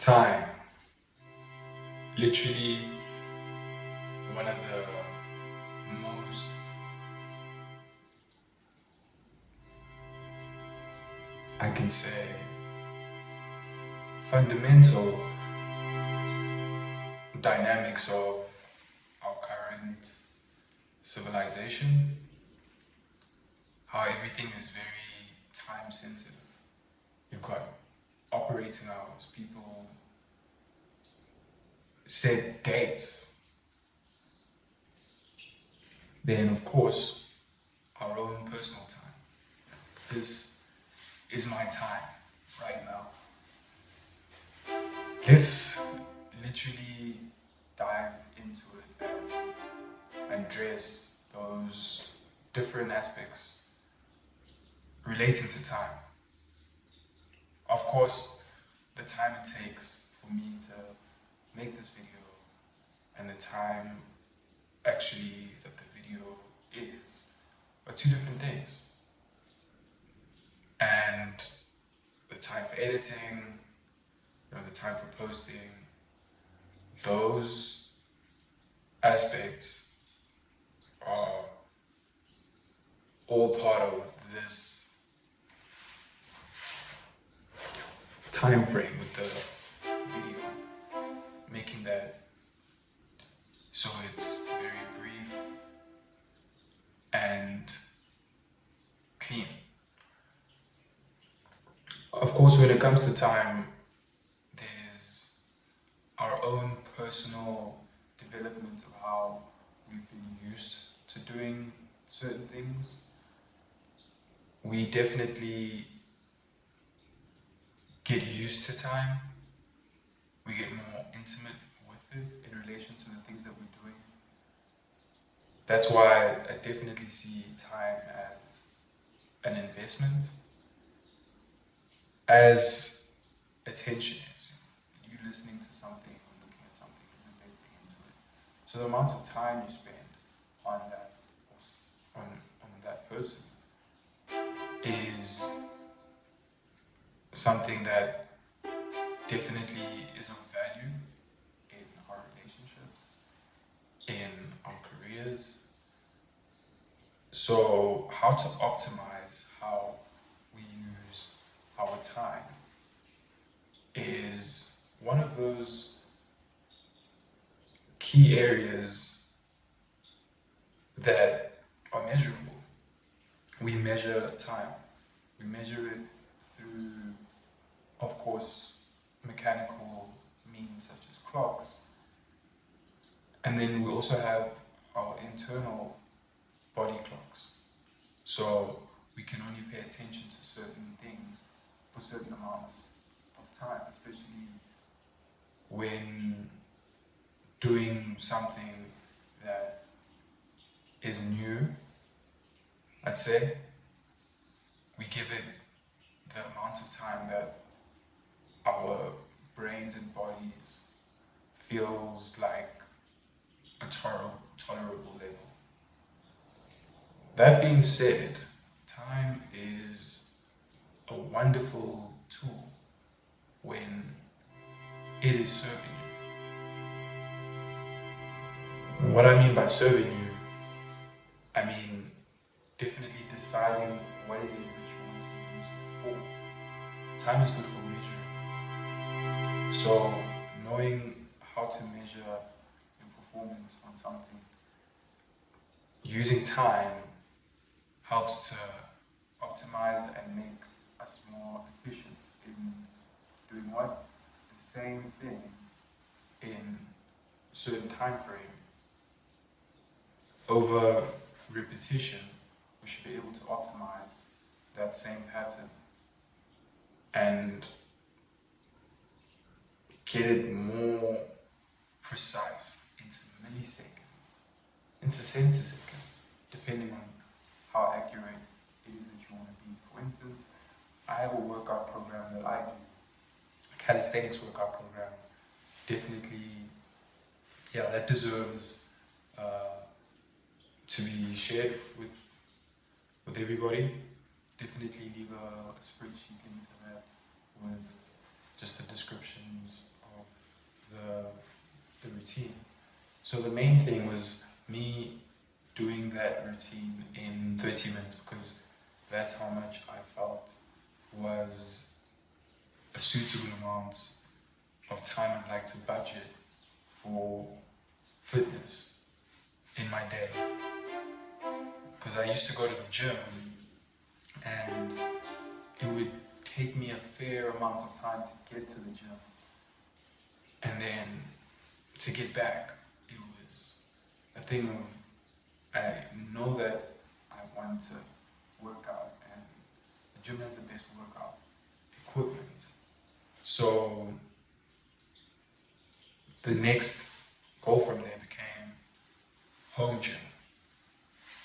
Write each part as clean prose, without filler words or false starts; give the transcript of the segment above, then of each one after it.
Time, literally one of the most I can say fundamental dynamics of our current civilization, how everything is very time sensitive. You've got operating hours, people set dates. Then, of course, our own personal time. This is my time right now. Let's literally dive into it and address those different aspects relating to time. Of course, the time it takes for me to make this video and the time actually that the video is are two different things. And the time for editing, the time for posting, those aspects are all part of this time frame with the video, making that so it's very brief and clean. Of course, when it comes to time, there's our own personal development of how we've been used to doing certain things. We definitely get used to time. We get more intimate with it in relation to the things that we're doing. That's why I definitely see time as an investment, as attention is. You listening to something or looking at something is investing into it. So the amount of time you spend on that on that person is something that definitely is of value in our relationships, in our careers. So how to optimize how we use our time is one of those key areas that are measurable. We measure time. We measure it through, of course, mechanical means such as clocks. And then we also have our internal body clocks. So we can only pay attention to certain things for certain amounts of time, especially when doing something that is new, I'd say. We give it the amount of time that our brains and bodies feels like a tolerable level. That being said, time is a wonderful tool when it is serving you. And what I mean by serving you, I mean definitely deciding what it is that you want to use it for. Time is good for measuring. So knowing how to measure your performance on something, using time helps to optimize and make us more efficient in doing what? The same thing in a certain time frame. Over repetition, we should be able to optimize that same pattern and get it more precise into milliseconds, into centiseconds, depending on how accurate it is that you want to be. For instance, I have a workout program that I do, a calisthenics workout program. Definitely, that deserves to be shared with everybody. Definitely leave a spreadsheet link to that with just the descriptions the routine. So the main thing was me doing that routine in 30 minutes because that's how much I felt was a suitable amount of time I'd like to budget for fitness in my day. Because I used to go to the gym and it would take me a fair amount of time to get to the gym. And then to get back, it was a thing of, I know that I want to work out and the gym has the best workout equipment. So the next goal from there became home gym.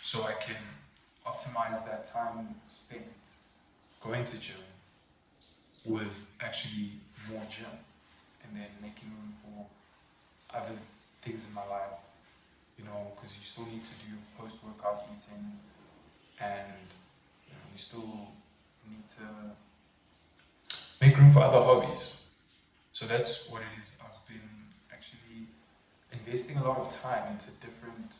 So I can optimize that time spent going to gym with actually more gym and then making room for other things in my life, because you still need to do post-workout eating and you still need to make room for other hobbies. So that's what it is. I've been actually investing a lot of time into different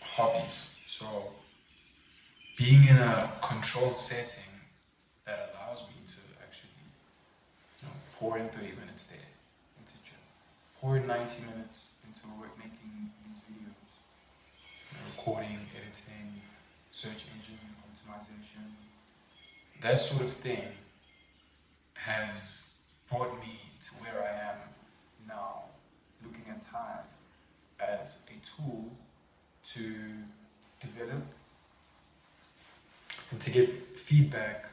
hobbies. So being in a controlled setting that allows me to actually pour in 30 minutes there into gym, pour in 90 minutes into work making these videos, recording, editing, search engine optimization. That sort of thing has brought me to where I am now, looking at time as a tool to develop and to get feedback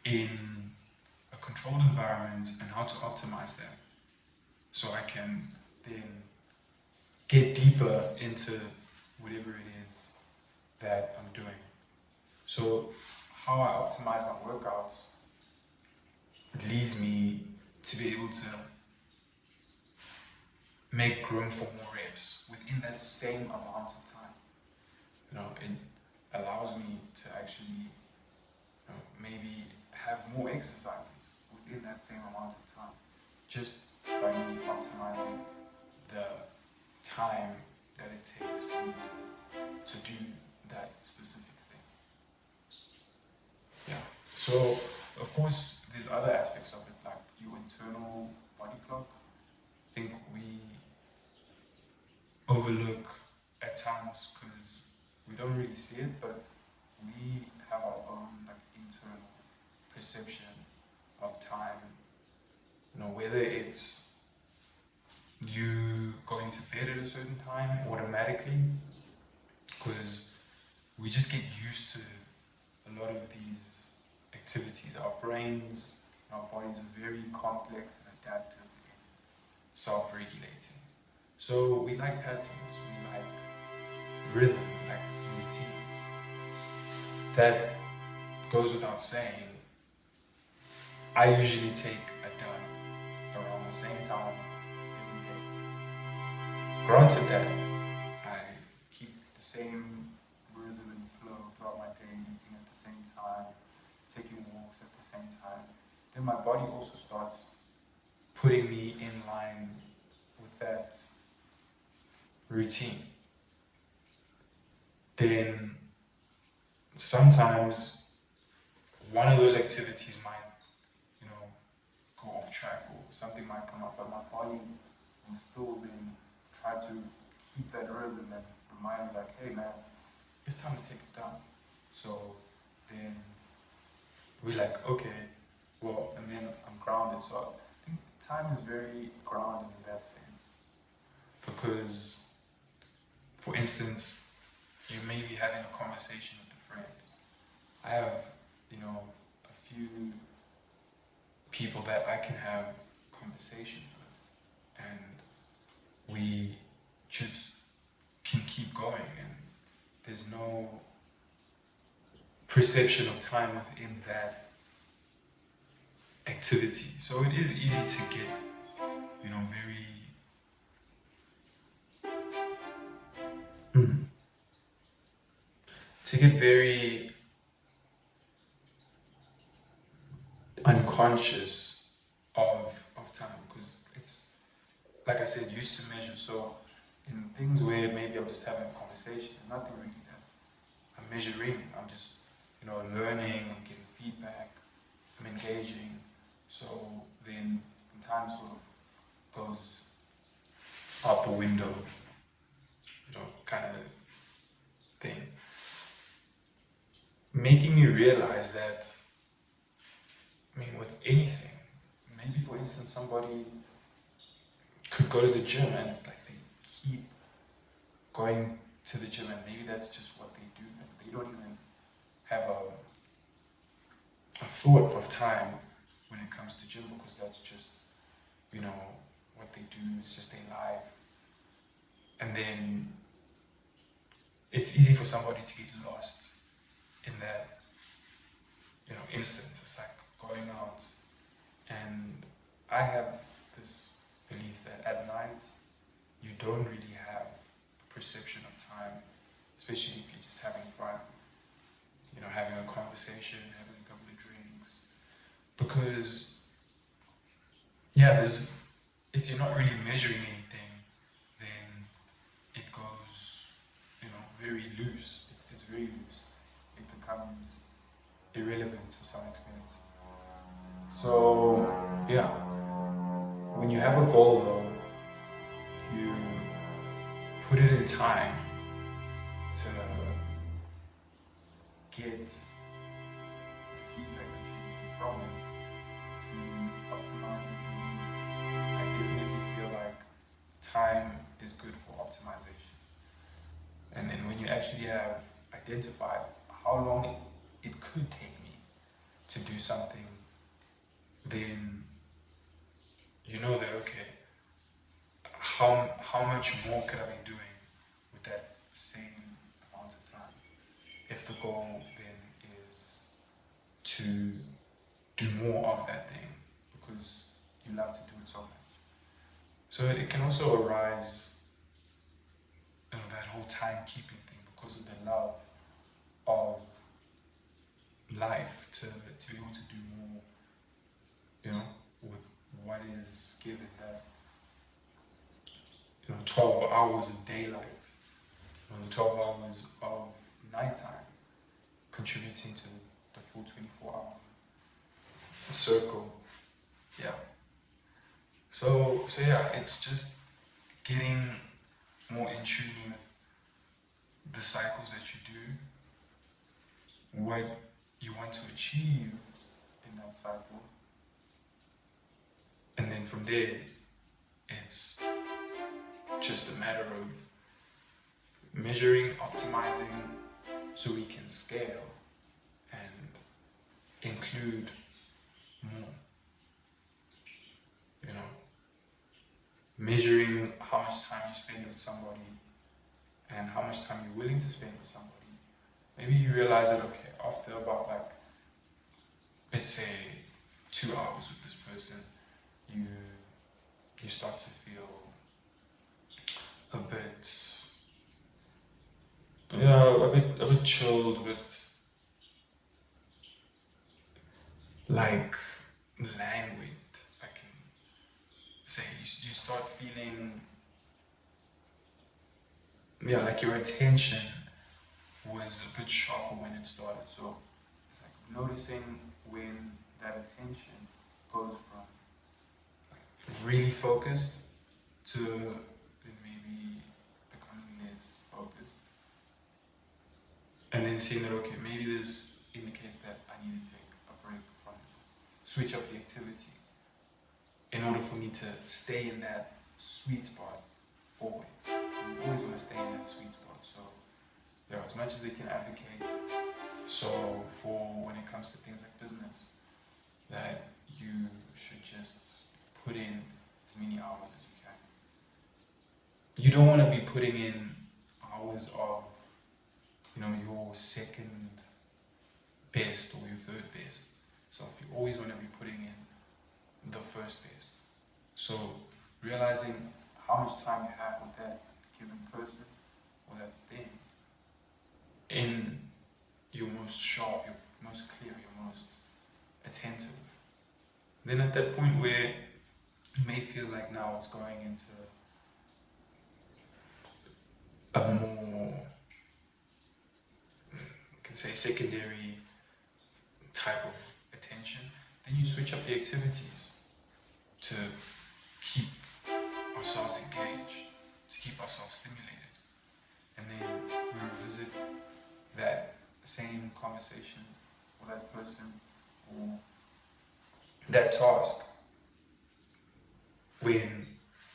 in a controlled environment and how to optimize that. So I can then get deeper into whatever it is that I'm doing. So how I optimize my workouts leads me to be able to make room for more reps within that same amount of time. It allows me to actually maybe have more exercises within that same amount of time, just by me optimizing the time that it takes for me to do that specific thing. Yeah. So of course there's other aspects of it, like your internal body clock. I think we overlook at times because we don't really see it, but we have our own internal perception of time. Whether it's you going to bed at a certain time automatically, because we just get used to a lot of these activities. Our brains, our bodies are very complex and adaptive and self-regulating. So we like patterns, we like rhythm, we like routine. That goes without saying. I usually take a dump around the same time every day. Granted that I keep the same rhythm and flow throughout my day, eating at the same time, taking walks at the same time, then my body also starts putting me in line with that routine. Then sometimes one of those activities might, go off track, or something might come up, but my body will still then try to keep that rhythm and remind me hey man, it's time to take it down. So then we're okay, well, and then I'm grounded. So I think time is very grounding in that sense. Because, for instance, you may be having a conversation with a friend. I have, a few people that I can have conversations with, and we just can keep going, and there's no perception of time within that activity. So it is easy to get, very unconscious of time, like I said, used to measure. So in things where maybe I'm just having a conversation, there's nothing really that I'm measuring. I'm just, learning, I'm getting feedback, I'm engaging. So then time sort of goes out the window, kind of thing. Making me realize that, with anything, maybe for instance, somebody could go to the gym and like they keep going to the gym, and maybe that's just what they do, and they don't even have a thought of time when it comes to gym, because that's just, what they do. It's just their life. And then it's easy for somebody to get lost in that, instance. It's like going out. And I have this belief that at night, you don't really have a perception of time, especially if you're just having fun, having a conversation, having a couple of drinks. Because, if you're not really measuring anything, then it goes, very loose. It's very loose. It becomes irrelevant to some extent. So, when you have a goal though, you put it in time to get feedback that you need from it to optimize what you need. I definitely feel like time is good for optimization. And then when you actually have identified how long it could take me to do something, then you know that, okay, how much more could I be doing with that same amount of time? If the goal then is to do more of that thing because you love to do it so much. So it can also arise, that whole timekeeping thing, because of the love of life, to be able to do more, with what is given, that 12 hours of daylight, the 12 hours of nighttime, contributing to the full 24-hour circle. So it's just getting more in tune with the cycles that you do, what you want to achieve in that cycle, and then from there, it's just a matter of measuring, optimizing, so we can scale and include more. Measuring how much time you spend with somebody and how much time you're willing to spend with somebody. Maybe you realize that, okay, after about let's say 2 hours with this person, you start to feel a bit chilled, a bit like languid, I can say. You start feeling, like your attention was a bit sharper when it started. So it's like noticing when that attention goes from really focused to maybe becoming less focused. And then seeing that, okay, maybe this indicates that I need to take a break from it, switch up the activity in order for me to stay in that sweet spot always. You always want to stay in that sweet spot. So, as much as they can advocate, so for when it comes to things like business, that you should just put in as many hours as you can. You don't want to be putting in hours of, your second best or your third best self. You always want to be putting in the first best. So realizing how much time you have with that given person or that thing in your most sharp, your most clear, your most attentive. Then at that point where it may feel like now it's going into a more, you can say, secondary type of attention, then you switch up the activities to keep ourselves engaged, to keep ourselves stimulated. And then we revisit that same conversation or that person or that task when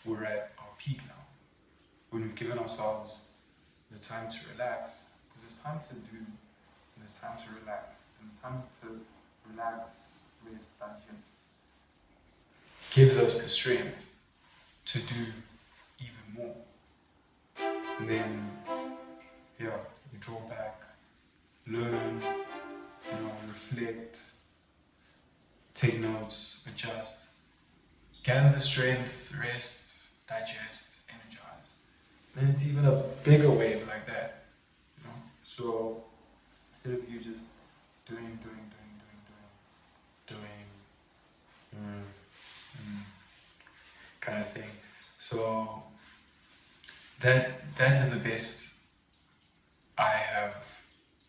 we're at our peak now, when we've given ourselves the time to relax, because it's time to do, and it's time to relax, and the time to relax, rest, digest, gives us the strength to do even more. And then, we draw back, learn, reflect, take notes, adjust, gather the strength, rest, digest, energize. Then it's even a bigger wave like that, So instead of you just doing, kind of thing. So that is the best I have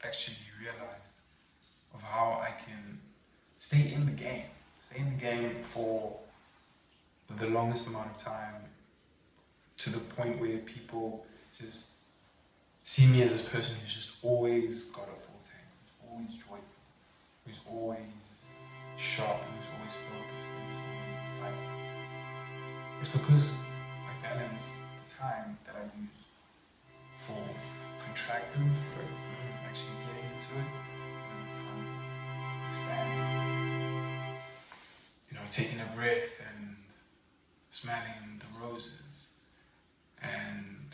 actually realized of how I can stay in the game for the longest amount of time, to the point where people just see me as this person who's just always got a full tank, who's always joyful, who's always sharp, who's always focused, who's always excited. It's because I balance the time that I use for contractive, for actually getting into it, and the time for expanding. Taking a breath and smelling the roses, and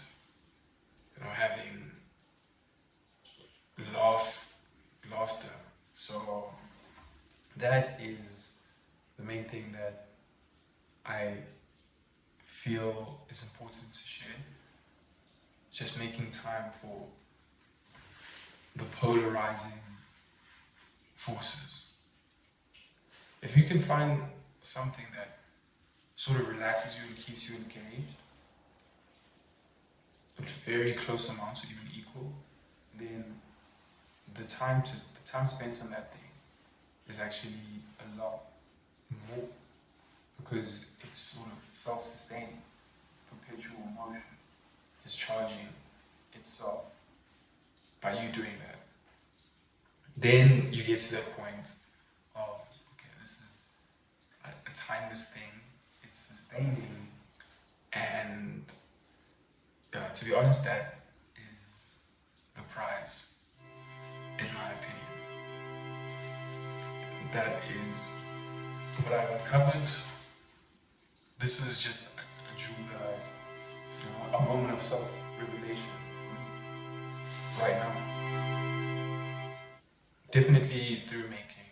having laughter. So that is the main thing that I feel is important to share. Just making time for the polarizing forces. If you can find something that sort of relaxes you and keeps you engaged, with very close amounts or even equal, then the time spent on that thing is actually a lot more, because it's sort of self-sustaining. Perpetual motion is charging itself by you doing that. Then you get to that point of, okay, this is a timeless thing, it's sustaining, and to be honest, that is the prize, in my opinion. That is what I've uncovered. This is just a jewel that a moment of self-revelation for me right now. Definitely through making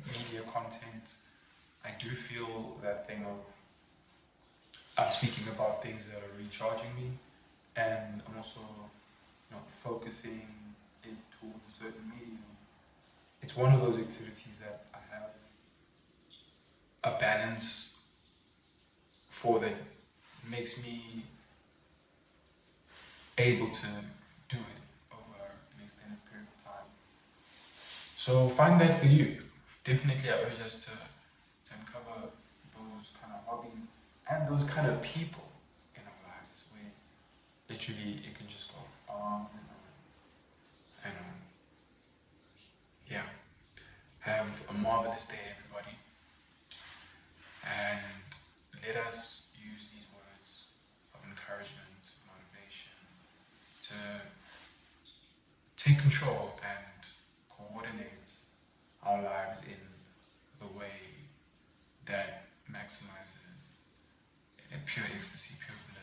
media content, I do feel that thing of I'm speaking about things that are recharging me, and I'm also focusing it towards a certain medium. It's one of those activities that I have a balance for, that makes me able to do it over an extended period of time. So find that for you. Definitely I urge us to uncover those kind of hobbies and those kind of people in our lives, where literally it can just go on and on. Yeah. Have a marvelous day, everybody. And let us use these words of encouragement, motivation, to take control and coordinate our lives in the way that maximizes pure ecstasy, pure bliss.